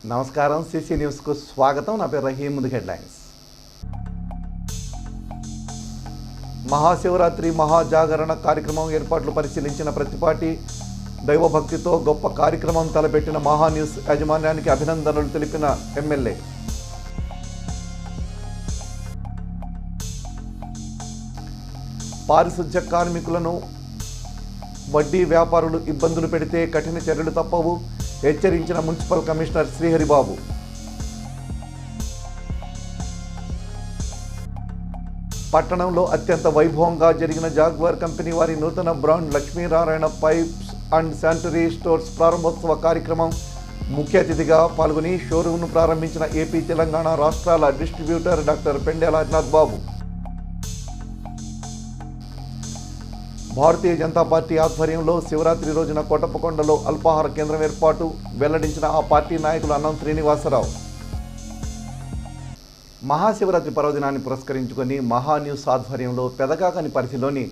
నమస్కారం సిసి న్యూస్కు స్వాగతం. నా పేరు రహీం. ముందు హెడ్లైన్స్. మహాశివరాత్రి మహాజాగరణ కార్యక్రమం ఏర్పాట్లు పరిశీలించిన ప్రతిపాటి దైవభక్తితో గొప్ప కార్యక్రమం తలపెట్టిన మహా న్యూస్ యాజమాన్యానికి అభినందనలు తెలిపిన ఎమ్మెల్యే. పారిశుధ్య కార్మికులను వడ్డీ వ్యాపారులు ఇబ్బందులు పెడితే కఠిన చర్యలు తప్పవు హెచ్చరించిన మున్సిపల్ కమిషనర్ శ్రీహరిబాబు. పట్టణంలో అత్యంత వైభవంగా జరిగిన జాగ్వార్ కంపెనీ వారి నూతన brand Lakshminarayana pipes and sanitary stores ప్రారంభోత్సవ కార్యక్రమం ముఖ్య అతిథిగా పాల్గొని షోరూమ్ను ప్రారంభించిన ఏపీ తెలంగాణ రాష్ట్రాల డిస్ట్రిబ్యూటర్ డాక్టర్ పెండెల హరినాథ్ బాబు. భారతీయ జనతా పార్టీ ఆధ్వర్యంలో శివరాత్రి రోజున కోటప్పకొండలో అల్పాహార కేంద్రం ఏర్పాటు వెల్లడించిన ఆ పార్టీ నాయకులు అన్నం శ్రీనివాసరావు. మహాశివరాత్రి పర్వదినాన్ని పురస్కరించుకొని మహా న్యూస్ ఆధ్వర్యంలో పెదకాకని పరిధిలోని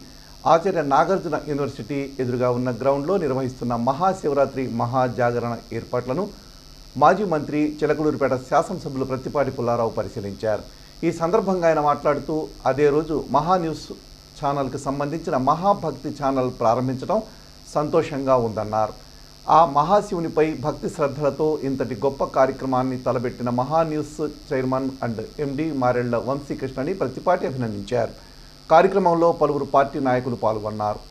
ఆచార్య నాగార్జున యూనివర్సిటీ ఎదురుగా ఉన్న గ్రౌండ్లో నిర్వహిస్తున్న మహాశివరాత్రి మహాజాగరణ ఏర్పాట్లను మాజీ మంత్రి చిలకలూరిపేట శాసనసభ్యులు ప్రత్తిపాటి పుల్లారావు పరిశీలించారు. ఈ సందర్భంగా ఆయన మాట్లాడుతూ అదే రోజు మహా న్యూస్ ఛానల్కి సంబంధించిన మహాభక్తి ఛానల్ ప్రారంభించడం సంతోషంగా ఉందన్నారు. ఆ మహాశివునిపై భక్తి శ్రద్ధలతో ఇంతటి గొప్ప కార్యక్రమాన్ని తలబెట్టిన Maha news chairman and MD Marella వంశీకృష్ణని ప్రతిపాటి అభినందించారు. కార్యక్రమంలో పలువురు పార్టీ నాయకులు పాల్గొన్నారు.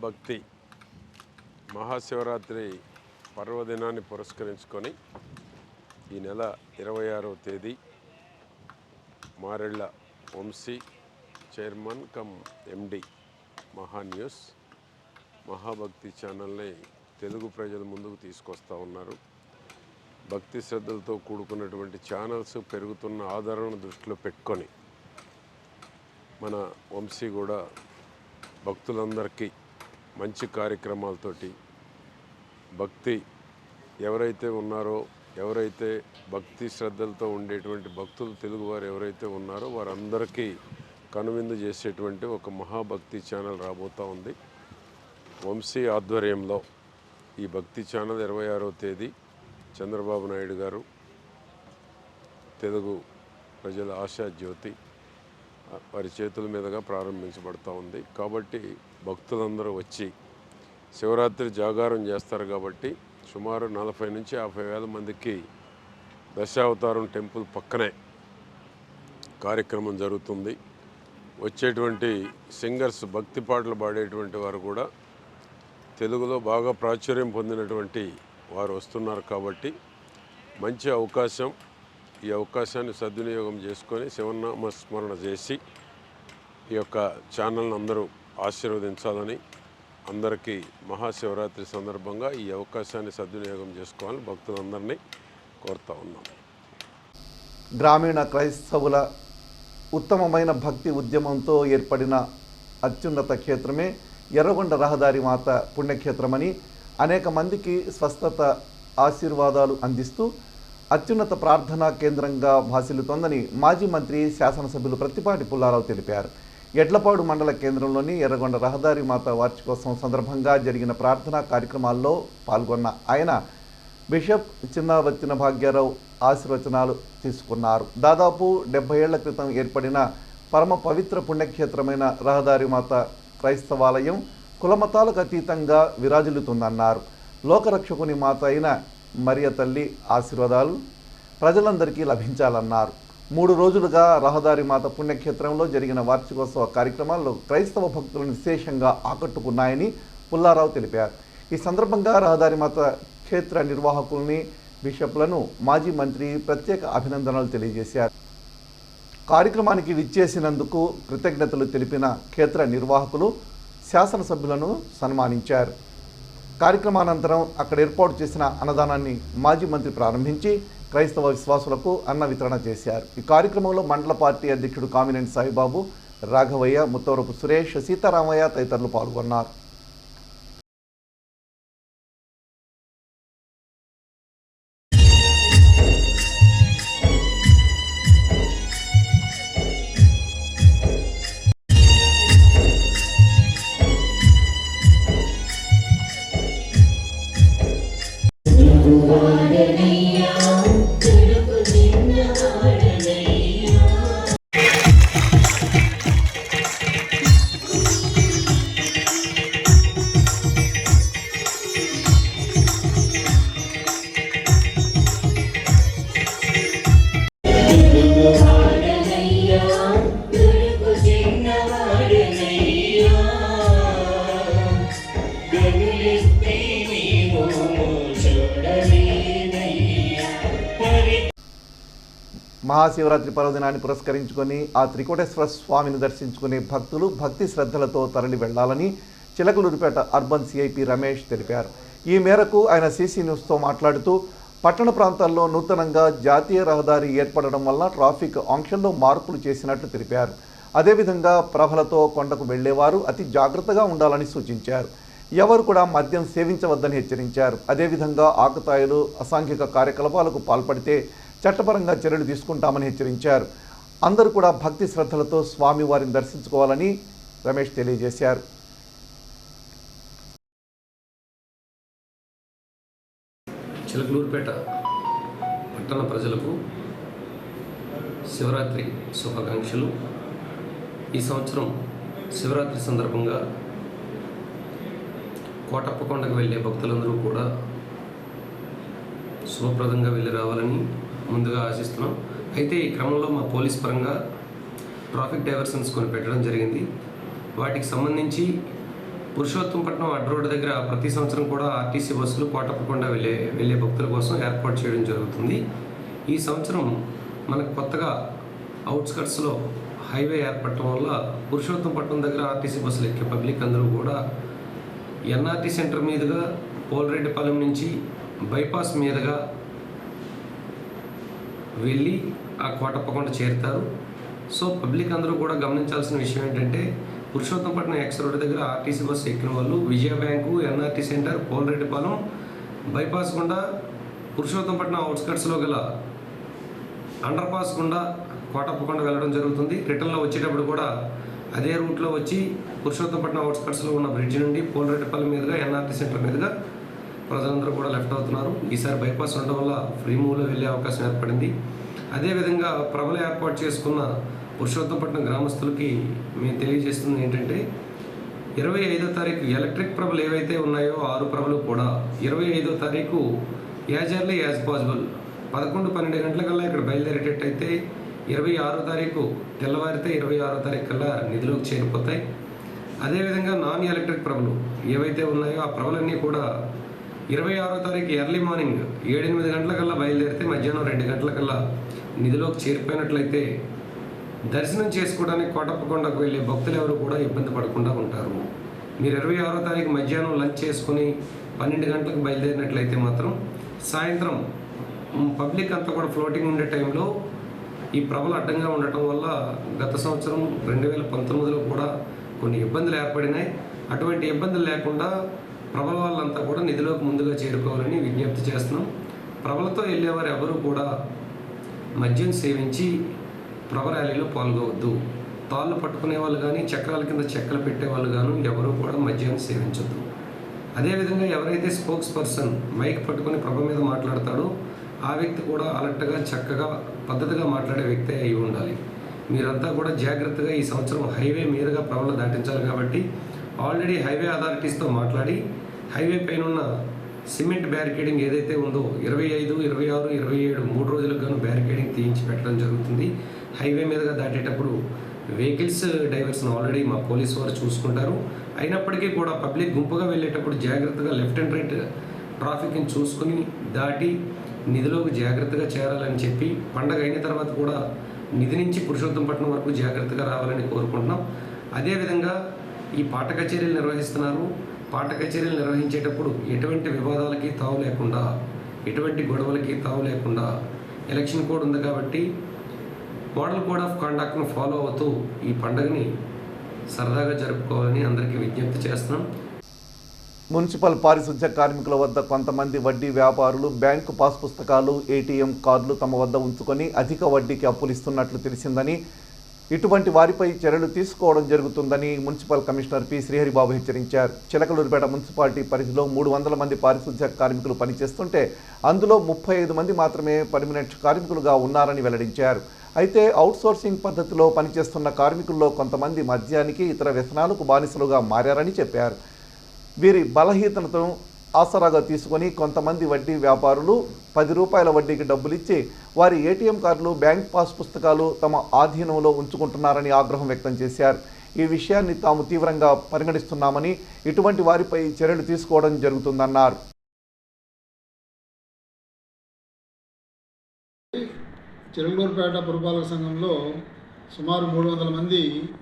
భక్తి మహాశివరాత్రి పర్వదినాన్ని పురస్కరించుకొని ఈ నెల 26వ తేదీ మారెళ్ల వంశీ చైర్మన్ కమ్ ఎండి మహా న్యూస్ మహాభక్తి ఛానల్ని తెలుగు ప్రజల ముందుకు తీసుకొస్తూ ఉన్నారు. భక్తి శ్రద్ధలతో కూడుకున్నటువంటి ఛానల్స్ పెరుగుతున్న ఆదరణ దృష్టిలో పెట్టుకొని మన వంశీ కూడా భక్తులందరికీ మంచి కార్యక్రమాలతోటి భక్తి ఎవరైతే ఉన్నారో ఎవరైతే భక్తి శ్రద్ధలతో ఉండేటువంటి భక్తులు తెలుగువారు ఎవరైతే ఉన్నారో వారందరికీ కనువిందు చేసేటువంటి ఒక మహాభక్తి ఛానల్ రాబోతూ ఉంది. వంశీ ఆధ్వర్యంలో ఈ భక్తి ఛానల్ 26వ తేదీ చంద్రబాబు నాయుడు గారు తెలుగు ప్రజల ఆశా జ్యోతి వారి చేతుల మీదుగా ప్రారంభించబడుతూ ఉంది. కాబట్టి భక్తులందరూ వచ్చి శివరాత్రి జాగారం చేస్తారు. కాబట్టి సుమారు 40 నుంచి 50 వేల మందికి దశావతారం టెంపుల్ పక్కనే కార్యక్రమం జరుగుతుంది. వచ్చేటువంటి సింగర్స్ భక్తి పాటలు పాడేటువంటి వారు కూడా తెలుగులో బాగా ప్రాచుర్యం పొందినటువంటి వారు వస్తున్నారు. కాబట్టి మంచి అవకాశం. ఈ అవకాశాన్ని సద్వినియోగం చేసుకొని శివనామ స్మరణ చేసి ఈ యొక్క ఛానల్ని అందరూ ఆశీర్వదించాలని అందరికీ మహాశివరాత్రి సందర్భంగా ఈ అవకాశాన్ని సద్వినియోగం చేసుకోవాలని భక్తులందరినీ కోరుతా ఉన్నాం. గ్రామీణ క్రైస్తవుల ఉత్తమమైన భక్తి ఉద్యమంతో ఏర్పడిన అత్యున్నత క్షేత్రమే ఎర్రగొండ రహదారి మాత పుణ్యక్షేత్రమని అనేక మందికి స్వస్థత ఆశీర్వాదాలు అందిస్తూ అత్యున్నత ప్రార్థనా కేంద్రంగా భాసిల్లుతోందని మాజీ మంత్రి శాసనసభ్యులు ప్రత్తిపాటి పుల్లారావు తెలిపారు. ఎడ్లపాడు మండల కేంద్రంలోని ఎర్రగొండ రహదారి మాత వార్షికోత్సవం సందర్భంగా జరిగిన ప్రార్థనా కార్యక్రమాల్లో పాల్గొన్న ఆయన బిషప్ చిన్నవత్తిన భాగ్యారావు ఆశీర్వచనాలు తీసుకున్నారు. దాదాపు 70 ఏళ్ల క్రితం ఏర్పడిన పరమ పవిత్ర పుణ్యక్షేత్రమైన రహదారి మాత క్రైస్తవాలయం కులమతాలకు అతీతంగా విరాజిల్లుతుందన్నారు. లోకరక్షకుని మాత అయిన మరియ తల్లి ఆశీర్వాదాలు ప్రజలందరికీ లభించాలన్నారు. 3 రోజులుగా రహదారి మాత పుణ్యక్షేత్రంలో జరిగిన వార్షికోత్సవ కార్యక్రమాల్లో క్రైస్తవ భక్తులను విశేషంగా ఆకట్టుకున్నాయని పుల్లారావు తెలిపారు. ఈ సందర్భంగా రహదారి మాత క్షేత్ర నిర్వాహకుల్ని, బిషప్లను మాజీ మంత్రి ప్రత్యేక అభినందనలు తెలియజేశారు. కార్యక్రమానికి విచ్చేసినందుకు కృతజ్ఞతలు తెలిపిన క్షేత్ర నిర్వాహకులు శాసనసభ్యులను సన్మానించారు. కార్యక్రమానంతరం అక్కడ ఏర్పాటు చేసిన అన్నదానాన్ని మాజీ మంత్రి ప్రారంభించి క్రైస్తవ విశ్వాసులకు అన్న వితరణ చేశారు. ఈ కార్యక్రమంలో మండల పార్టీ అధ్యక్షుడు కామినేని సాయిబాబు, రాఘవయ్య, ముత్తవరపు సురేష్, సీతారామయ్య తదితరులు పాల్గొన్నారు. మహాశివరాత్రి పర్వదినాన్ని పురస్కరించుకొని ఆ త్రికోటేశ్వర స్వామిని దర్శించుకునే భక్తులు భక్తి శ్రద్ధలతో తరలి వెళ్లాలని చిలకలూరిపేట అర్బన్ సిఐపి రమేష్ తెలిపారు. ఈ మేరకు ఆయన సిసి న్యూస్తో మాట్లాడుతూ పట్టణ ప్రాంతాల్లో నూతనంగా జాతీయ రహదారి ఏర్పడడం వల్ల ట్రాఫిక్ ఆంక్షల్లో మార్పులు చేసినట్లు తెలిపారు. అదేవిధంగా ప్రభలతో కొండకు వెళ్లేవారు అతి జాగ్రత్తగా ఉండాలని సూచించారు. ఎవరు కూడా మద్యం సేవించవద్దని హెచ్చరించారు. అదేవిధంగా ఆకతాయిలు, అసాంఘిక కార్యకలాపాలకు పాల్పడితే చట్టపరంగా చర్యలు తీసుకుంటామని హెచ్చరించారు. అందరూ కూడా భక్తి శ్రద్ధలతో స్వామి వారిని దర్శించుకోవాలని రమేష్ తెలియజేశారు. చిలకలూరుపేట పట్టణ ప్రజలకు శివరాత్రి శుభాకాంక్షలు. ఈ సంవత్సరం శివరాత్రి సందర్భంగా కోటప్పకొండకు వెళ్ళే భక్తులందరూ కూడా శుభప్రదంగా వెళ్ళి రావాలని ముందుగా ఆశిస్తున్నాం. అయితే ఈ క్రమంలో మా పోలీస్ పరంగా ట్రాఫిక్ డైవర్షన్స్ కొన్ని పెట్టడం జరిగింది. వాటికి సంబంధించి పురుషోత్తంపట్నం అడ్డ రోడ్డు దగ్గర ప్రతి సంవత్సరం కూడా ఆర్టీసీ బస్సులు కోటప్పకొండ వెళ్ళే భక్తుల కోసం ఏర్పాటు చేయడం జరుగుతుంది. ఈ సంవత్సరం మనకు కొత్తగా అవుట్స్కట్స్లో హైవే ఏర్పడటం వల్ల పురుషోత్తంపట్నం దగ్గర ఆర్టీసీ బస్సులు ఎక్కే పబ్లిక్ అందరూ కూడా ఎన్ఆర్టీ సెంటర్ మీదుగా పోలరెడ్డిపాలెం నుంచి బైపాస్ మీదుగా వెళ్ళి ఆ కోటప్పకొండ చేరుతారు. సో పబ్లిక్ అందరూ కూడా గమనించాల్సిన విషయం ఏంటంటే పురుషోత్తంపట్నం ఎక్స్ రోడ్ దగ్గర ఆర్టీసీ బస్సు ఎక్కిన వాళ్ళు విజయ బ్యాంకు, ఎన్ఆర్టీ సెంటర్, పోలరెడ్డిపాలెం బైపాస్ గుండా పురుషోత్తంపట్నం అవుట్స్కట్స్లో గల అండర్ పాస్ గుండా కోటప్పకొండ వెళ్ళడం జరుగుతుంది. రిటర్న్లో వచ్చేటప్పుడు కూడా అదే రూట్లో వచ్చి పురుషోత్తంపట్నం అవుట్స్కట్స్లో ఉన్న బ్రిడ్జ్ నుండి పోలరెడ్డిపాలెం మీదుగా ఎన్ఆర్టీ సెంటర్ మీదుగా ప్రజలందరూ కూడా లెఫ్ట్ అవుతున్నారు. ఈసారి బైపాస్ ఉండడం వల్ల ఫ్రీ మూవ్లో వెళ్ళే అవకాశం ఏర్పడింది. అదేవిధంగా ప్రభలు ఏర్పాటు చేసుకున్న పురుషోత్తంపట్నం గ్రామస్తులకి మేము తెలియజేస్తుంది ఏంటంటే 25వ తారీఖు ఎలక్ట్రిక్ ప్రభలు ఏవైతే ఉన్నాయో 6 ప్రభలు కూడా 25వ తారీఖు యాజ్ ఎర్లీ యాజ్ పాసిబుల్ 11-12 గంటలకల్లా ఇక్కడ బయలుదేరేటట్టయితే 26వ తారీఖు తెల్లవారితే 26వ తారీఖు కల్లా నిధిలోకి చేరిపోతాయి. అదేవిధంగా నాన్ ఎలక్ట్రిక్ ప్రభలు ఏవైతే ఉన్నాయో ఆ ప్రభలన్నీ కూడా 26వ తారీఖు ఎర్లీ మార్నింగ్ 7-8 గంటలకల్లా బయలుదేరితే మధ్యాహ్నం 2 గంటలకల్లా నిధిలోకి చేరిపోయినట్లయితే దర్శనం చేసుకోవడానికి కోటప్పకొండకు వెళ్ళే భక్తులు ఎవరు కూడా ఇబ్బంది పడకుండా ఉంటారు. మీరు 26వ తారీఖు మధ్యాహ్నం లంచ్ చేసుకుని 12 గంటలకు బయలుదేరినట్లయితే మాత్రం సాయంత్రం పబ్లిక్ అంతా కూడా ఫ్లోటింగ్ ఉండే టైంలో ఈ ప్రభలు అడ్డంగా ఉండటం వల్ల గత సంవత్సరం 2019లో కూడా కొన్ని ఇబ్బందులు ఏర్పడినాయి. అటువంటి ఇబ్బందులు లేకుండా ప్రభల వాళ్ళంతా కూడా నిధిలోకి ముందుగా చేరుకోవాలని విజ్ఞప్తి చేస్తున్నాం. ప్రభలతో వెళ్ళేవారు ఎవరు కూడా మద్యం సేవించి ప్రభ ర్యాలీలో పాల్గొవద్దు. తాళ్ళు పట్టుకునే వాళ్ళు కానీ చక్రాల కింద చెక్కలు పెట్టేవాళ్ళు కానీ ఎవరు కూడా మద్యాన్ని సేవించద్దు. అదేవిధంగా ఎవరైతే స్పోక్స్ పర్సన్ మైక్ పట్టుకొని ప్రభ మీద మాట్లాడతాడో ఆ వ్యక్తి కూడా అలర్ట్గా చక్కగా పద్ధతిగా మాట్లాడే వ్యక్తి అయి ఉండాలి. మీరంతా కూడా జాగ్రత్తగా ఈ సంవత్సరం హైవే మీదుగా ప్రభలు దాటించాలి కాబట్టి ఆల్రెడీ హైవే అథారిటీస్తో మాట్లాడి హైవే పైన ఉన్న సిమెంట్ బ్యారికేడింగ్ ఏదైతే ఉందో 25, 26, 27 3 రోజులకు గాను బ్యారికేడింగ్ తీయించి పెట్టడం జరుగుతుంది. హైవే మీదుగా దాటేటప్పుడు వెహికల్స్ డైవర్స్ను ఆల్రెడీ మా పోలీసు వారు చూసుకుంటారు. అయినప్పటికీ కూడా పబ్లిక్ గుంపుగా వెళ్ళేటప్పుడు జాగ్రత్తగా లెఫ్ట్ అండ్ రైట్ ట్రాఫిక్ని చూసుకుని దాటి నిధిలోకి జాగ్రత్తగా చేరాలని చెప్పి పండగ అయిన తర్వాత కూడా నిధి నుంచి పురుషోత్తంపట్నం వరకు జాగ్రత్తగా రావాలని కోరుకుంటున్నాం. అదేవిధంగా ఈ పాట కచేరీలు నిర్వహిస్తున్నారు. పాట కచేరీలు నిర్వహించేటప్పుడు ఎటువంటి వివాదాలకి తావు లేకుండా, ఎటువంటి గొడవలకి తావు లేకుండా ఎలక్షన్ కోడ్ ఉంది కాబట్టి మోడల్ కోడ్ ఆఫ్ కాండక్ట్ను ఫాలో అవుతూ ఈ పండుగని సరదాగా జరుపుకోవాలని అందరికీ విజ్ఞప్తి చేస్తున్నాం. మున్సిపల్ పారిశుధ్య కార్మికుల వద్ద కొంతమంది వడ్డీ వ్యాపారులు బ్యాంకు పాస్ పుస్తకాలు, ఏటీఎం కార్డులు తమ వద్ద ఉంచుకొని అధిక వడ్డీకి అప్పులు ఇస్తున్నట్లు తెలిసిందని, ఇటువంటి వారిపై చర్యలు తీసుకోవడం జరుగుతుందని మున్సిపల్ కమిషనర్ పి శ్రీహరిబాబు హెచ్చరించారు. చిలకలూరిపేట మున్సిపాలిటీ పరిధిలో 300 మంది పారిశుధ్య కార్మికులు పనిచేస్తుంటే అందులో 35 మంది మాత్రమే పర్మనెంట్ కార్మికులుగా ఉన్నారని వెల్లడించారు. అయితే అవుట్సోర్సింగ్ పద్ధతిలో పనిచేస్తున్న కార్మికుల్లో కొంతమంది మద్యానికి, ఇతర వ్యసనాలకు బానిసలుగా మారారని చెప్పారు. వీరి బలహీనతను ఆసరాగా తీసుకొని కొంతమంది వడ్డీ వ్యాపారులు 10 రూపాయల వడ్డీకి డబ్బులిచ్చి వారి ఏటీఎం కార్డులు, బ్యాంక్ పాస్ పుస్తకాలు తమ ఆధీనంలో ఉంచుకుంటున్నారని ఆగ్రహం వ్యక్తం చేశారు. ఈ విషయాన్ని తాము తీవ్రంగా పరిగణిస్తున్నామని, ఇటువంటి వారిపై చర్యలు తీసుకోవడం జరుగుతుందన్నారు. చిలకలూరిపేట పురపాలక సంఘంలో సుమారు 300 మంది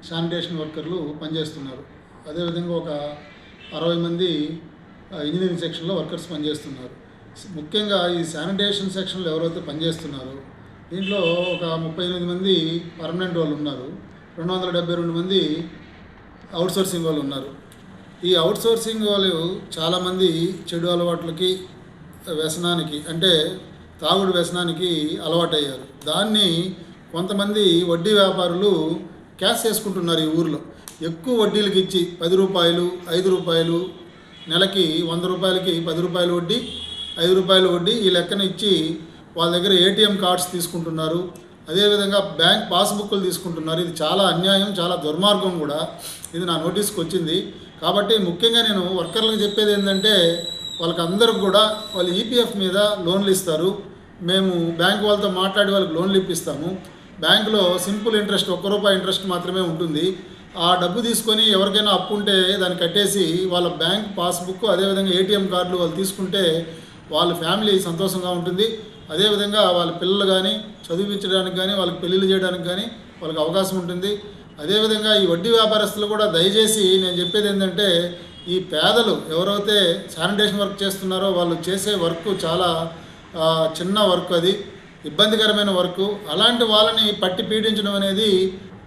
శానిటేషన్ వర్కర్లు పనిచేస్తున్నారు. అదేవిధంగా ఒక 60 మంది ఇంజనీరింగ్ సెక్షన్లో వర్కర్స్ పనిచేస్తున్నారు. ముఖ్యంగా ఈ శానిటేషన్ సెక్షన్లో ఎవరైతే పనిచేస్తున్నారో దీంట్లో ఒక 38 మంది పర్మనెంట్ వాళ్ళు ఉన్నారు, 272 మంది అవుట్సోర్సింగ్ వాళ్ళు ఉన్నారు. ఈ అవుట్సోర్సింగ్ వాళ్ళు చాలామంది చెడు అలవాట్లకి, వ్యసనానికి అంటే తాగుడు వ్యసనానికి అలవాటయ్యారు. దాన్ని కొంతమంది వడ్డీ వ్యాపారులు క్యాష్ చేసుకుంటున్నారు. ఈ ఊరిలో ఎక్కువ వడ్డీలకు ఇచ్చి 10 రూపాయలు, 5 రూపాయలు, నెలకి 100 రూపాయలకి 10 రూపాయలు వడ్డీ, 5 రూపాయలు వడ్డీ ఈ లెక్కన ఇచ్చి వాళ్ళ దగ్గర ఏటీఎం కార్డ్స్ తీసుకుంటున్నారు. అదేవిధంగా బ్యాంక్ పాస్బుక్లు తీసుకుంటున్నారు. ఇది చాలా అన్యాయం, చాలా దుర్మార్గం కూడా. ఇది నా నోటీస్కి వచ్చింది. కాబట్టి ముఖ్యంగా నేను వర్కర్లకు చెప్పేది ఏంటంటే వాళ్ళకి అందరికి కూడా వాళ్ళు ఈపీఎఫ్ మీద లోన్లు ఇస్తారు. మేము బ్యాంక్ వాళ్ళతో మాట్లాడి వాళ్ళకి లోన్లు ఇప్పిస్తాము. బ్యాంకులో సింపుల్ ఇంట్రెస్ట్, ₹1 ఇంట్రెస్ట్ మాత్రమే ఉంటుంది. ఆ డబ్బు తీసుకొని ఎవరికైనా అప్పు ఉంటే దాన్ని కట్టేసి వాళ్ళ బ్యాంక్ పాస్బుక్, అదేవిధంగా ఏటీఎం కార్డులు వాళ్ళు తీసుకుంటే వాళ్ళ ఫ్యామిలీ సంతోషంగా ఉంటుంది. అదేవిధంగా వాళ్ళ పిల్లలు కానీ చదివించడానికి కానీ, వాళ్ళకి పెళ్ళిళ్ళు చేయడానికి కానీ వాళ్ళకి అవకాశం ఉంటుంది. అదేవిధంగా ఈ వడ్డీ వ్యాపారస్తులు కూడా దయచేసి నేను చెప్పేది ఏంటంటే ఈ పేదలు ఎవరైతే శానిటేషన్ వర్క్ చేస్తున్నారో వాళ్ళు చేసే వర్క్ చాలా చిన్న వర్క్, అది ఇబ్బందికరమైన వర్క్. అలాంటి వాళ్ళని పట్టి పీడించడం అనేది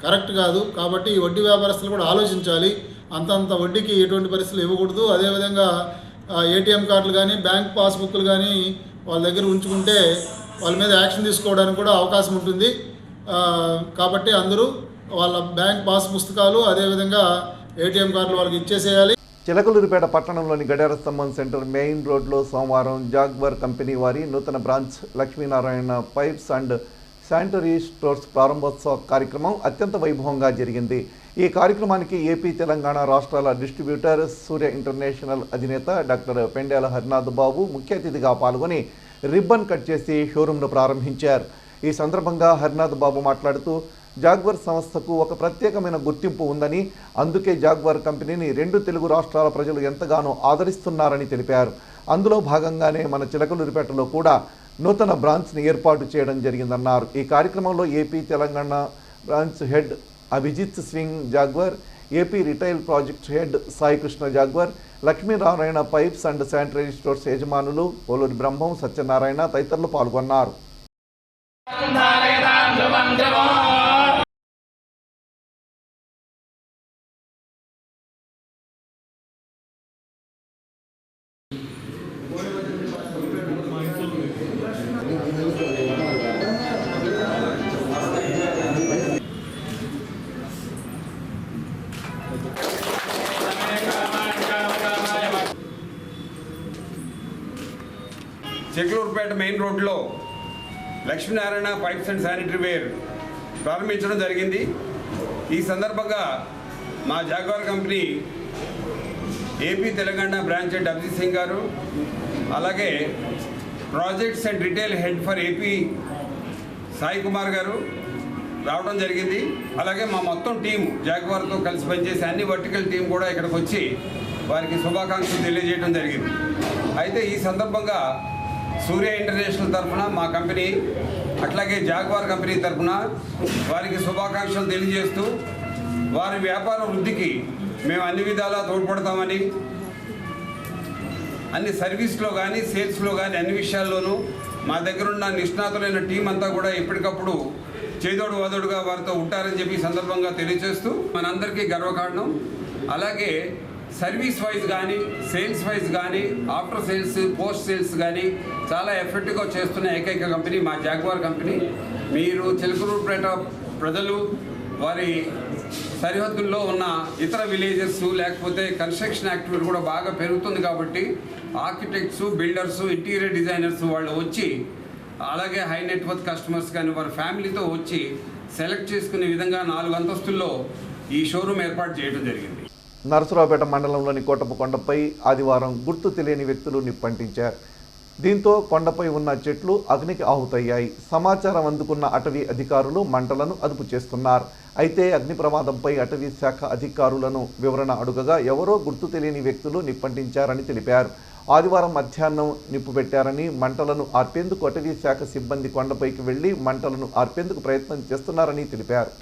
కరెక్ట్ కాదు. కాబట్టి ఈ వడ్డీ వ్యాపారస్తులు కూడా ఆలోచించాలి. అంతంత వడ్డీకి ఎటువంటి పరిస్థితులు ఇవ్వకూడదు. అదేవిధంగా ఏటీఎం కార్డులు కానీ, బ్యాంక్ పాస్బుక్లు కానీ వాళ్ళ దగ్గర ఉంచుకుంటే వాళ్ళ మీద యాక్షన్ తీసుకోవడానికి కూడా అవకాశం ఉంటుంది. కాబట్టి అందరూ వాళ్ళ బ్యాంక్ పాస్ పుస్తకాలు, అదేవిధంగా ఏటీఎం కార్డులు వాళ్ళకి ఇచ్చేసేయాలి. చిలకలూరిపేట పట్టణంలోని గడియార స్తంభం సెంటర్ మెయిన్ రోడ్లో సోమవారం జాగ్వర్ కంపెనీ వారి నూతన branch Lakshminarayana pipes and sanitary stores ప్రారంభోత్సవ కార్యక్రమం అత్యంత వైభవంగా జరిగింది. ఈ కార్యక్రమానికి ఏపీ, తెలంగాణ రాష్ట్రాల డిస్ట్రిబ్యూటర్ సూర్య ఇంటర్నేషనల్ అధినేత డాక్టర్ పెండేల హరినాథ్ బాబు ముఖ్య అతిథిగా పాల్గొని రిబ్బన్ కట్ చేసి షోరూంను ప్రారంభించారు. ఈ సందర్భంగా హరినాథ్ బాబు మాట్లాడుతూ జాగ్వర్ సంస్థకు ఒక ప్రత్యేకమైన గుర్తింపు ఉందని, అందుకే జాగ్వర్ కంపెనీని 2 తెలుగు రాష్ట్రాల ప్రజలు ఎంతగానో ఆదరిస్తున్నారని తెలిపారు. అందులో భాగంగానే మన చిలకలూరిపేటలో కూడా నూతన బ్రాంచ్ని ఏర్పాటు చేయడం జరిగిందన్నారు. ఈ కార్యక్రమంలో AP, Telangana branch head Abhijit Singh Jaguar, AP retail project head Saikrishna Jaguar, Lakshminarayana pipes and sanitary stores యజమానులు పోలూరి బ్రహ్మం, సత్యనారాయణ తదితరులు పాల్గొన్నారు. చిలకలూరుపేట మెయిన్ రోడ్లో Lakshminarayana pipes and sanitary ware ప్రారంభించడం జరిగింది. ఈ సందర్భంగా మా Jaguar company AP Telangana branch head Abhijit Singh గారు, అలాగే projects and retail head for AP Sai Kumar గారు రావడం జరిగింది. అలాగే మా మొత్తం టీం జాగ్వార్తో కలిసి పనిచేసే అన్ని వర్టికల్ టీం కూడా ఇక్కడికి వచ్చి వారికి శుభాకాంక్షలు తెలియజేయడం జరిగింది. అయితే ఈ సందర్భంగా సూర్య ఇంటర్నేషనల్ తరఫున మా కంపెనీ, అట్లాగే జాగ్వార్ కంపెనీ తరఫున వారికి శుభాకాంక్షలు తెలియజేస్తూ వారి వ్యాపార వృద్ధికి మేము అన్ని విధాలా తోడ్పడతామని, అన్ని సర్వీస్లో కానీ సేల్స్లో కానీ అన్ని విషయాల్లోనూ మా దగ్గరున్న నిష్ణాతులైన టీం అంతా కూడా ఎప్పటికప్పుడు చేదోడు వాదోడుగా వారితో ఉంటారని చెప్పి ఈ సందర్భంగా తెలియజేస్తూ మనందరికీ గర్వకారణం. అలాగే సర్వీస్ వైజ్ కానీ సేల్స్ వైజ్ కానీ ఆఫ్టర్ సేల్స్ పోస్ట్ సేల్స్ కానీ చాలా ఎఫెక్టివ్గా చేస్తున్న ఏకైక కంపెనీ మా జాగ్వార్ కంపెనీ. మీరు చిలకలూరుపేట ప్రజలు వారి సరిహద్దుల్లో ఉన్న ఇతర విలేజెస్ లేకపోతే కన్స్ట్రక్షన్ యాక్టివిటీ కూడా బాగా పెరుగుతుంది కాబట్టి ఆర్కిటెక్ట్స్, బిల్డర్స్, ఇంటీరియర్ డిజైనర్స్ వాళ్ళు వచ్చి, అలాగే హై నెట్వర్త్ కస్టమర్స్ కానీ వారి ఫ్యామిలీతో వచ్చి సెలెక్ట్ చేసుకునే విధంగా 4 అంతస్తుల్లో ఈ షోరూమ్ ఏర్పాటు చేయడం జరిగింది. నరసరావుపేట మండలంలోని కోటప్ప కొండపై ఆదివారం గుర్తు తెలియని వ్యక్తులు నిప్పంటించారు. దీంతో కొండపై ఉన్న చెట్లు అగ్నికి ఆహుతయ్యాయి. సమాచారం అందుకున్న అటవీ అధికారులు మంటలను అదుపు చేస్తున్నారు. అయితే అగ్ని ప్రమాదంపై అటవీ శాఖ అధికారులను వివరణ అడుగగా ఎవరో గుర్తు తెలియని వ్యక్తులు నిప్పంటించారని తెలిపారు. ఆదివారం మధ్యాహ్నం నిప్పు పెట్టారని, మంటలను ఆర్పేందుకు అటవీ శాఖ సిబ్బంది కొండపైకి వెళ్లి మంటలను ఆర్పేందుకు ప్రయత్నం చేస్తున్నారని తెలిపారు.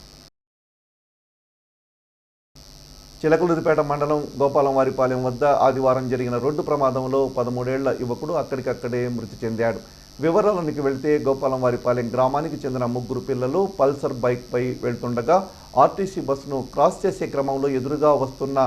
చిలకలూరిపేట మండలం గోపాలంవారిపాలెం వద్ద ఆదివారం జరిగిన రోడ్డు ప్రమాదంలో 13 ఏళ్ల యువకుడు అక్కడికక్కడే మృతి చెందాడు. వివరాలనికి వెళ్తే గోపాలంవారిపాలెం గ్రామానికి చెందిన 3 పిల్లలు పల్సర్ బైక్పై వెళ్తుండగా ఆర్టీసీ బస్సును క్రాస్ చేసే క్రమంలో ఎదురుగా వస్తున్న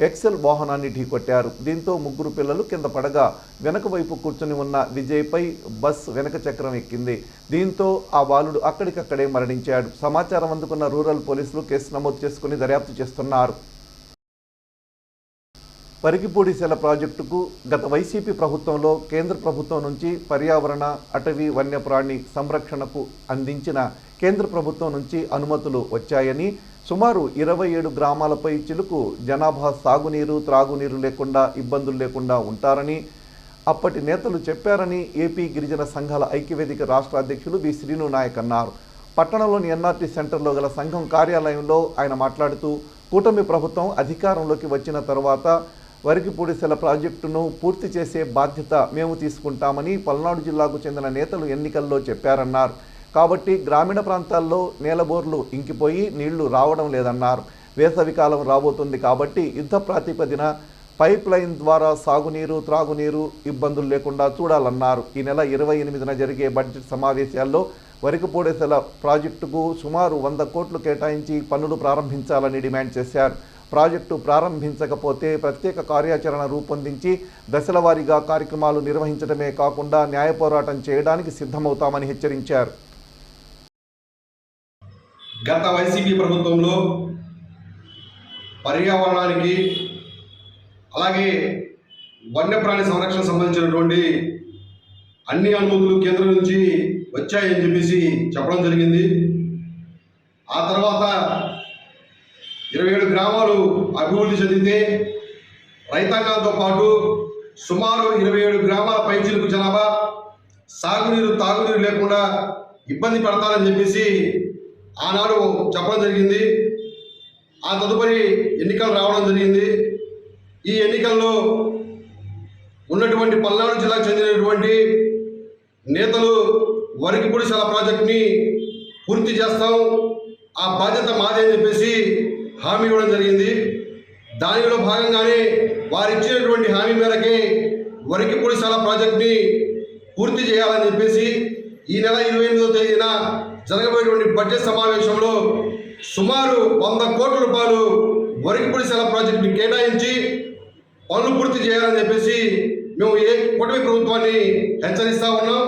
ఎక్సెల్ వాహనాన్ని ఢీకొట్టారు. దీంతో 3 పిల్లలు కింద పడగా వెనక వైపు కూర్చుని ఉన్న విజయ్పై బస్ వెనక చక్రం ఎక్కింది. దీంతో ఆ బాలుడు అక్కడికక్కడే మరణించాడు. సమాచారం అందుకున్న రూరల్ పోలీసులు కేసు నమోదు చేసుకుని దర్యాప్తు చేస్తున్నారు. పరికిపూడిశెల ప్రాజెక్టుకు గత వైసీపీ ప్రభుత్వంలో కేంద్ర ప్రభుత్వం నుంచి పర్యావరణ, అటవీ, వన్యప్రాణి సంరక్షణకు అందించిన కేంద్ర ప్రభుత్వం నుంచి అనుమతులు వచ్చాయని, సుమారు 27 గ్రామాలపై చిలుకు జనాభా సాగునీరు, త్రాగునీరు లేకుండా ఇబ్బందులు లేకుండా ఉంటారని అప్పటి నేతలు చెప్పారని ఏపీ గిరిజన సంఘాల ఐక్యవేదిక రాష్ట్ర అధ్యక్షులు వి శ్రీను నాయక్ అన్నారు. పట్టణంలోని ఎన్ఆర్టీ సెంటర్లో గల సంఘం కార్యాలయంలో ఆయన మాట్లాడుతూ, కూటమి ప్రభుత్వం అధికారంలోకి వచ్చిన తర్వాత వరికిపూడిశెల ప్రాజెక్టును పూర్తి చేసే బాధ్యత మేము తీసుకుంటామని పల్నాడు జిల్లాకు చెందిన నేతలు ఎన్నికల్లో చెప్పారన్నారు. కాబట్టి గ్రామీణ ప్రాంతాల్లో నేలబోర్లు ఇంకిపోయి నీళ్లు రావడం లేదన్నారు. వేసవికాలం రాబోతుంది కాబట్టి యుద్ధ ప్రాతిపదిన పైప్ లైన్ ద్వారా సాగునీరు, త్రాగునీరు ఇబ్బందులు లేకుండా చూడాలన్నారు. ఈ నెల 28న జరిగే బడ్జెట్ సమావేశాల్లో వరికిపూడిశెల ప్రాజెక్టుకు సుమారు 100 కోట్లు కేటాయించి పనులు ప్రారంభించాలని డిమాండ్ చేశారు. ప్రాజెక్టు ప్రారంభించకపోతే ప్రత్యేక కార్యాచరణ రూపొందించి దశలవారీగా కార్యక్రమాలు నిర్వహించడమే కాకుండా న్యాయ పోరాటం చేయడానికి సిద్ధమవుతామని హెచ్చరించారు. గత వైసీపీ ప్రభుత్వంలో పర్యావరణానికి అలాగే వన్యప్రాణి సంరక్షణ సంబంధించినటువంటి అన్ని అనుమతులు కేంద్రం నుంచి వచ్చాయని చెప్పేసి చెప్పడం జరిగింది. ఆ తర్వాత 27 గ్రామాలు అభివృద్ధి చెందితే రైతాంగంతో పాటు సుమారు 27 గ్రామాల పైచిలుకు జనాభా సాగునీరు, తాగునీరు లేకుండా ఇబ్బంది పడతారని చెప్పేసి ఆనాడు చెప్పడం జరిగింది. ఆ తదుపరి ఎన్నికలు రావడం జరిగింది. ఈ ఎన్నికల్లో ఉన్నటువంటి పల్నాడు జిల్లాకు చెందినటువంటి నేతలు వరికిపూడిశెల ప్రాజెక్టుని పూర్తి చేస్తాం, ఆ బాధ్యత మాదే అని చెప్పేసి హామీ ఇవ్వడం జరిగింది. దానిలో భాగంగానే వారు ఇచ్చినటువంటి హామీ మేరకే వరికిపూడిశెల ప్రాజెక్టుని పూర్తి చేయాలని చెప్పేసి ఈ నెల 28వ తేదీన జరగబోయేటువంటి బడ్జెట్ సమావేశంలో సుమారు 100 కోట్ల రూపాయలు వరికిపూడిశెల ప్రాజెక్టుని కేటాయించి పనులు పూర్తి చేయాలని చెప్పేసి మేము కూటమి ప్రభుత్వాన్ని హెచ్చరిస్తా ఉన్నాం.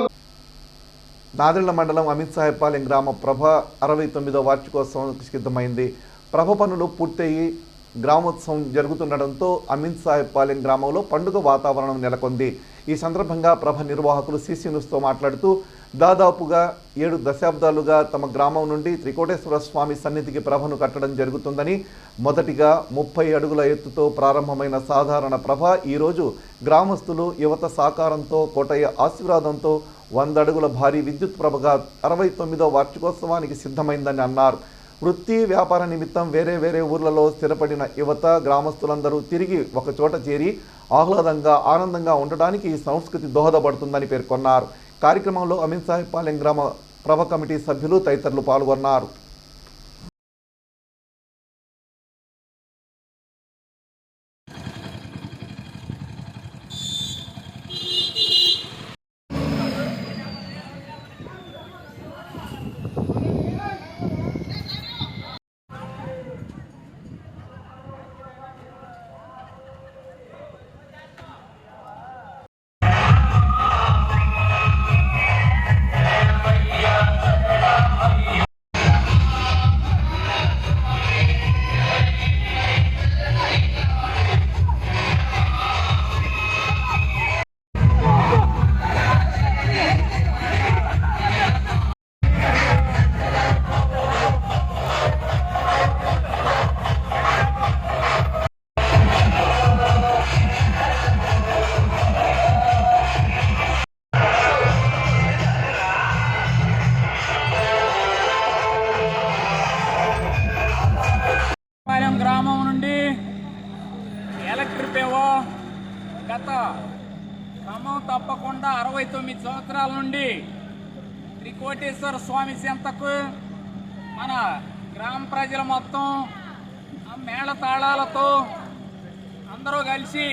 నాదెళ్ల మండలం అమిత్ సాహెబ్పాలెం గ్రామ ప్రభ 69వ వార్షికోత్సవానికి సిద్ధమైంది. ప్రభ పనులు పూర్తయి గ్రామోత్సవం జరుగుతుండటంతో అమీన్ సాహెబ్ పాలెం గ్రామంలో పండుగ వాతావరణం నెలకొంది. ఈ సందర్భంగా ప్రభ నిర్వాహకులు సిసి న్యూస్తో మాట్లాడుతూ దాదాపుగా 7 దశాబ్దాలుగా తమ గ్రామం నుండి త్రికోటేశ్వర స్వామి సన్నిధికి ప్రభను కట్టడం జరుగుతుందని, మొదటిగా 30 అడుగుల ఎత్తుతో ప్రారంభమైన సాధారణ ప్రభ ఈరోజు గ్రామస్తులు యువత సహకారంతో కోటయ్య ఆశీర్వాదంతో 100 అడుగుల భారీ విద్యుత్ ప్రభగా 69వ వార్షికోత్సవానికి సిద్ధమైందని అన్నారు. వృత్తి వ్యాపార నిమిత్తం వేరే ఊర్లలో స్థిరపడిన యువత గ్రామస్తులందరూ తిరిగి ఒకచోట చేరి ఆహ్లాదంగా ఆనందంగా ఉండడానికి ఈ సంస్కృతి దోహదపడుతుందని పేర్కొన్నారు. కార్యక్రమంలో అమీన్ సాహెబ్ పాలెం గ్రామ ప్రభ కమిటీ సభ్యులు తదితరులు పాల్గొన్నారు. గ్రామం నుండి ఎలక్ట్రిక్ ఏవో గత క్రమం తప్పకుండా 69 సంవత్సరాల నుండి త్రికోటేశ్వర స్వామి చెంతకు మన గ్రామ ప్రజలు మొత్తం మేళ తాళాలతో అందరూ కలిసి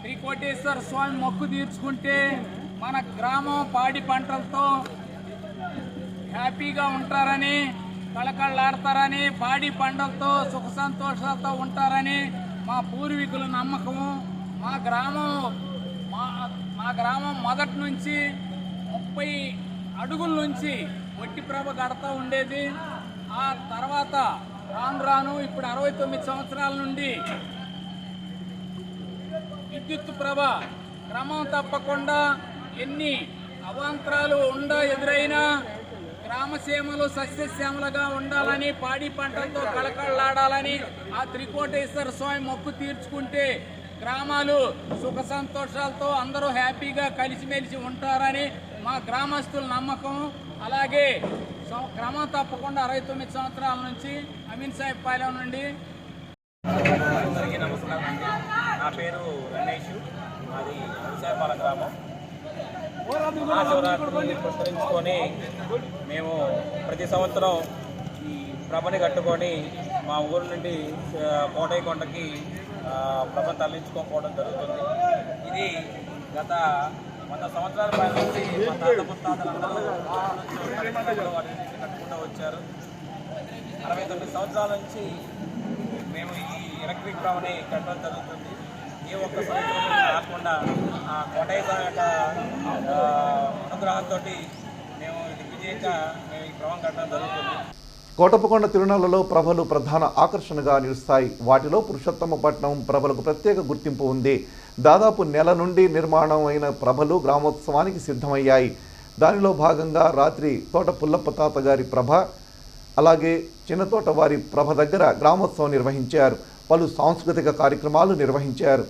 త్రికోటేశ్వర స్వామి మొక్కు తీర్చుకుంటే మన గ్రామం పాడి పంటలతో హ్యాపీగా ఉంటారని, కళకళలాడతారని, పాడి పంటలతో సుఖ సంతోషాలతో ఉంటారని మా పూర్వీకుల నమ్మకము. మా గ్రామం మొదటి నుంచి 30 అడుగుల నుంచి ఒట్టి ప్రభ గడతా ఉండేది. ఆ తర్వాత రాను ఇప్పుడు 69 సంవత్సరాల నుండి విద్యుత్ ప్రభ క్రమం తప్పకుండా ఎన్ని అవాంతరాలు ఎదురైనా గ్రామసీమలు సస్యశ్యామలుగా ఉండాలని, పాడి పంటలతో కళకళలాడాలని ఆ త్రికోటేశ్వర స్వామి మొక్కు తీర్చుకుంటే గ్రామాలు సుఖ సంతోషాలతో అందరూ హ్యాపీగా కలిసిమెలిసి ఉంటారని మా గ్రామస్తుల నమ్మకం. అలాగే క్రమం తప్పకుండా 69 సంవత్సరాల నుంచి అమీన్ సాహెబ్ పాలెం నుండి. అందరికీ నమస్కారం అండి. నా పేరు రమేష్, అది విశాఖపాలెం గ్రామం. మహాశివరాత్రిని పురస్కరించుకొని మేము ప్రతి సంవత్సరం ఈ ప్రభని కట్టుకొని మా ఊరు నుండి కోటయ్య కొండకి ప్రభను తరలించుకోకపోవడం జరుగుతుంది. ఇది గత 100 సంవత్సరాల పైన నుంచి మా తాత ముత్తాతలందరూ కట్టుకుంటూ వచ్చారు. 69 సంవత్సరాల నుంచి మేము ఈ ఎలక్ట్రిక్ ప్రభని కట్టడం జరుగుతుంది. ఏ ఒక్క సంవత్సరం కాకుండా ఆ కోటయ్య యొక్క అనుగ్రహంతో మేము దిగ్విజయంగా మేము ఈ ప్రభం కట్టడం జరుగుతుంది. కోటప్పకొండ తిరునాళ్లలో ప్రభలు ప్రధాన ఆకర్షణగా నిలుస్తాయి. వాటిలో పురుషోత్తమపట్నం ప్రభలకు ప్రత్యేక గుర్తింపు ఉంది. దాదాపు నెల నుండి నిర్మాణం అయిన ప్రభలు గ్రామోత్సవానికి సిద్ధమయ్యాయి. దానిలో భాగంగా రాత్రి తోట పుల్లప్ప తాత గారి ప్రభ, అలాగే చిన్నతోట వారి ప్రభ దగ్గర గ్రామోత్సవం నిర్వహించారు. పలు సాంస్కృతిక కార్యక్రమాలు నిర్వహించారు.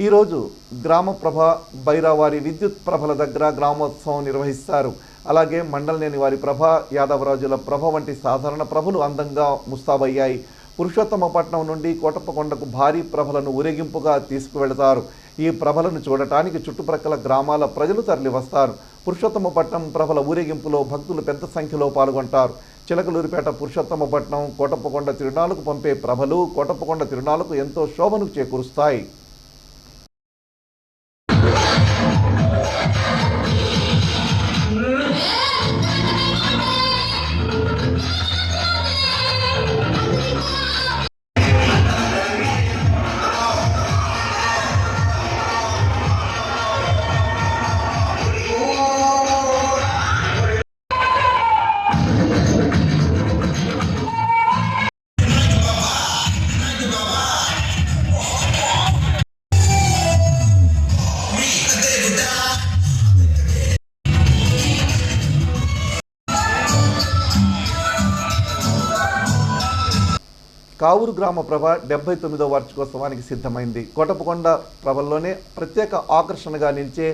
ఈరోజు గ్రామ ప్రభ బైరావారి విద్యుత్ ప్రభల దగ్గర గ్రామోత్సవం నిర్వహిస్తారు. అలాగే మండలనేని వారి ప్రభ, యాదవరాజుల ప్రభ వంటి సాధారణ ప్రభలు అందంగా ముస్తాబయ్యాయి. పురుషోత్తమపట్నం నుండి కోటప్పకొండకు భారీ ప్రభలను ఊరేగింపుగా తీసుకువెళతారు. ఈ ప్రభలను చూడటానికి చుట్టుప్రక్కల గ్రామాల ప్రజలు తరలివస్తారు. పురుషోత్తమపట్నం ప్రభల ఊరేగింపులో భక్తులు పెద్ద సంఖ్యలో పాల్గొంటారు. చిలకలూరిపేట పురుషోత్తమపట్నం కోటప్పకొండ తిరునాళ్లకు పంపే ప్రభలు కోటప్పకొండ తిరునాళ్లకు ఎంతో శోభను చేకూరుస్తాయి. కావూరు గ్రామ ప్రభ 79వ వార్షికోత్సవానికి సిద్ధమైంది. కోటపకొండ ప్రభల్లోనే ప్రత్యేక ఆకర్షణగా నిలిచే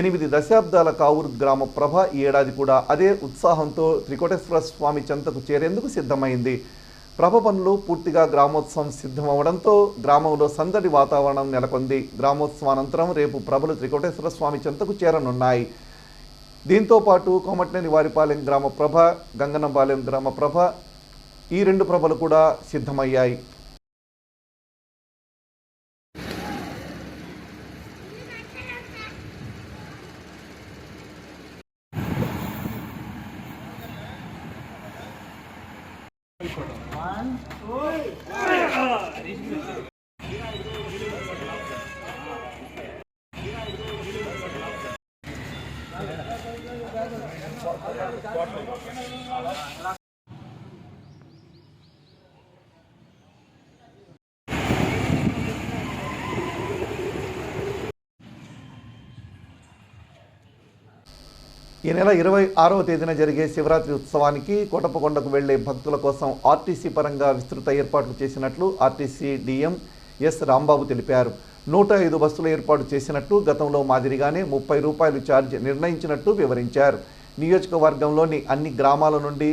8 దశాబ్దాల కావూరు గ్రామ ప్రభ ఈ ఏడాది కూడా అదే ఉత్సాహంతో త్రికోటేశ్వర స్వామి చెంతకు చేరేందుకు సిద్ధమైంది. ప్రభ పనులు పూర్తిగా గ్రామోత్సవం సిద్ధమవడంతో గ్రామంలో సందడి వాతావరణం నెలకొంది. గ్రామోత్సవానంతరం రేపు ప్రభలు త్రికోటేశ్వర స్వామి చెంతకు చేరనున్నాయి. దీంతో పాటు కోమటినేని వారిపాలెం గ్రామ ప్రభ, గంగనపాలెం గ్రామ ప్రభ ఈ 2 ప్రభలు కూడా సిద్ధమయ్యాయి. ఈ నెల 26వ తేదీన జరిగే శివరాత్రి ఉత్సవానికి కోటపకొండకు వెళ్లే భక్తుల కోసం ఆర్టీసీ పరంగా విస్తృత ఏర్పాట్లు చేసినట్లు ఆర్టీసీ డిఎం ఎస్ రాంబాబు తెలిపారు. 105 బస్సులు ఏర్పాటు చేసినట్టు, గతంలో మాదిరిగానే ₹30 ఛార్జ్ నిర్ణయించినట్టు వివరించారు. నియోజకవర్గంలోని అన్ని గ్రామాల నుండి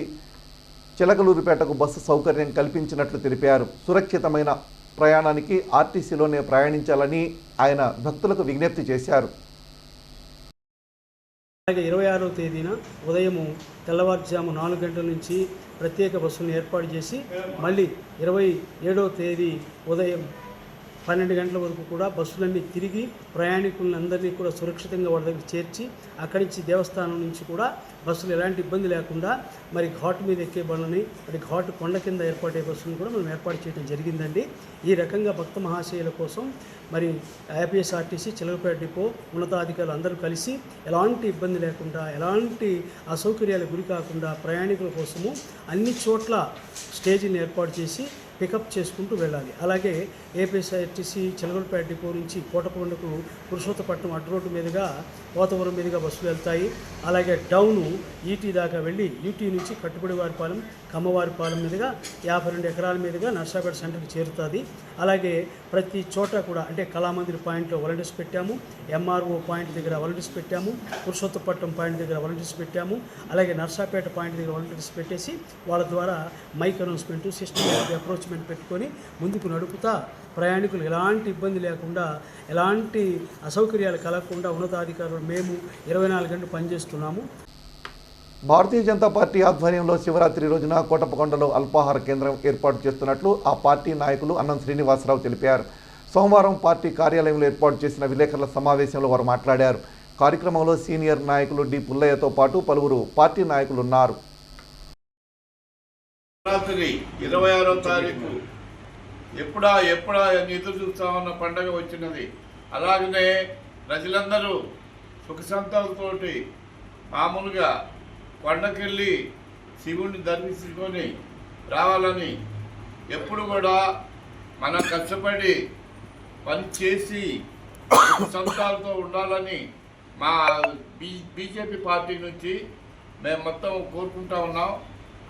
చిలకలూరుపేటకు బస్సు సౌకర్యం కల్పించినట్లు తెలిపారు. సురక్షితమైన ప్రయాణానికి ఆర్టీసీలోనే ప్రయాణించాలని ఆయన భక్తులకు విజ్ఞప్తి చేశారు. అలాగే 26వ తేదీన ఉదయము తెల్లవారుజాము 4 గంటల నుంచి ప్రత్యేక బస్సులను ఏర్పాటు చేసి మళ్ళీ 27వ తేదీ ఉదయం 12 గంటల వరకు కూడా బస్సులన్నీ తిరిగి ప్రయాణికులందరినీ కూడా సురక్షితంగా వాళ్ళ దగ్గర చేర్చి అక్కడి నుంచి దేవస్థానం నుంచి కూడా బస్సులు ఎలాంటి ఇబ్బంది లేకుండా మరి ఘాటు మీద ఎక్కే బండ్లని మరి ఘాటు కొండ కింద ఏర్పాటే బస్సులను కూడా మనం ఏర్పాటు చేయడం జరిగిందండి. ఈ రకంగా భక్త మహాశయుల కోసం మరి ఏపీఎస్ఆర్టీసీ చిలకలూరుపేట డిపో ఉన్నతాధికారులు అందరూ కలిసి ఎలాంటి ఇబ్బంది లేకుండా ఎలాంటి అసౌకర్యాలకు గురి కాకుండా ప్రయాణికుల కోసము అన్ని చోట్ల స్టేజీని ఏర్పాటు చేసి పికప్ చేసుకుంటూ వెళ్ళాలి. అలాగే ఏపీఎస్ఆర్టీసీ చిలకలూరుపేట డిపో నుంచి కోటపకొండకు పురుషోత్తపట్నం అడ్డు రోడ్డు మీదుగా పోతవరం మీదుగా బస్సులు వెళ్తాయి. అలాగే డౌను ఈటీ దాకా వెళ్ళి యూటీ నుంచి కట్టుబడివారిపాలెం, కమ్మవారిపాలెం మీదుగా 52 ఎకరాల మీదుగా నర్సాపేట సెంటర్కి చేరుతుంది. అలాగే ప్రతి చోట కూడా అంటే కళామందిర్ పాయింట్లో వాలంటీర్స్ పెట్టాము, ఎంఆర్ఓ పాయింట్ దగ్గర వాలంటీర్స్ పెట్టాము, పురుషోత్తపట్నం పాయింట్ దగ్గర వాలంటీర్స్ పెట్టాము. అలాగే నర్సాపేట పాయింట్ దగ్గర వాలంటీర్స్ పెట్టేసి వాళ్ళ ద్వారా మైక్ అనౌన్స్మెంట్, సిస్టమేటిక్ అప్రోచ్మెంట్ పెట్టుకొని ముందుకు నడుపుతా ప్రయాణికులు ఎలాంటి ఇబ్బంది లేకుండా ఎలాంటి అసౌకర్యాలు కలగకుండా ఉన్నతాధికారులు మేము 24 గంటలు పనిచేస్తున్నాము. భారతీయ జనతా పార్టీ ఆధ్వర్యంలో శివరాత్రి రోజున కోటపకొండలో అల్పాహార కేంద్రం ఏర్పాటు చేస్తున్నట్లు ఆ పార్టీ నాయకులు అన్నం శ్రీనివాసరావు తెలిపారు. సోమవారం పార్టీ కార్యాలయంలో ఏర్పాటు చేసిన విలేకరుల సమావేశంలో వారు మాట్లాడారు. కార్యక్రమంలో సీనియర్ నాయకులు డి పుల్లయ్యతో పాటు పలువురు పార్టీ నాయకులు ఉన్నారు. శివరాత్రి 26వ తారీఖు ఎప్పుడా ఎదురు చూస్తామన్న పండగ వచ్చినది. అలాగనే ప్రజలందరూ సుఖ సంతాలతోటి మామూలుగా కొండకెళ్ళి శివుడిని దర్శించుకొని రావాలని ఎప్పుడు కూడా మనం కష్టపడి పని చేసి సుఖ సంతాలతో ఉండాలని మా బీజేపీ పార్టీ నుంచి మేము మొత్తం కోరుకుంటా ఉన్నాం.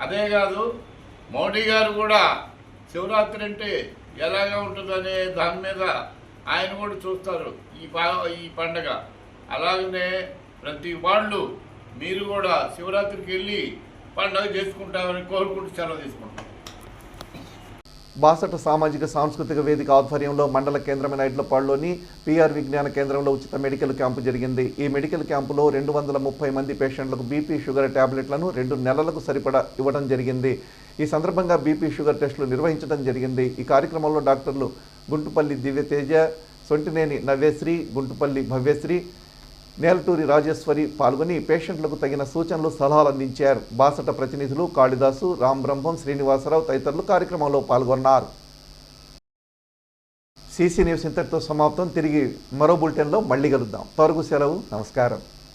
అదే కాదు మోడీ గారు కూడా శివరాత్రి అంటే ఎలాగా ఉంటుందనే దాని మీద ఆయన కూడా చూస్తారు ఈ పండగ. అలాగనే ప్రతి వాళ్ళు మీరు కూడా శివరాత్రికి వెళ్ళి పండుగ చేసుకుంటామని కోరుకుంటూ సెలవు తీసుకుంటాం. బాసట సామాజిక సాంస్కృతిక వేదిక ఆధ్వర్యంలో మండల కేంద్రమైన ఐడ్లపాడులోని పిఆర్ విజ్ఞాన కేంద్రంలో ఉచిత మెడికల్ క్యాంపు జరిగింది. ఈ మెడికల్ క్యాంపులో 230 మంది పేషెంట్లకు బీపీ, షుగర్ ట్యాబ్లెట్లను 2 నెలలకు సరిపడా ఇవ్వడం జరిగింది. ఈ సందర్భంగా బీపీ, షుగర్ టెస్టులు నిర్వహించడం జరిగింది. ఈ కార్యక్రమంలో డాక్టర్లు గుంటుపల్లి దివ్యతేజ, సొంటినేని నవ్యశ్రీ, గుంటుపల్లి భవ్యశ్రీ, నేలటూరి రాజేశ్వరి పాల్గొని పేషెంట్లకు తగిన సూచనలు, సలహాలు అందించారు. బాసట ప్రతినిధులు కాళిదాసు, రాంబ్రహ్మం, శ్రీనివాసరావు తదితరులు కార్యక్రమంలో పాల్గొన్నారు. సీసీ న్యూస్ ఇంతటితో సమాప్తం. తిరిగి మరో బులెటిన్లో మళ్ళీ కలుద్దాం. త్వరగా సెలవు. నమస్కారం.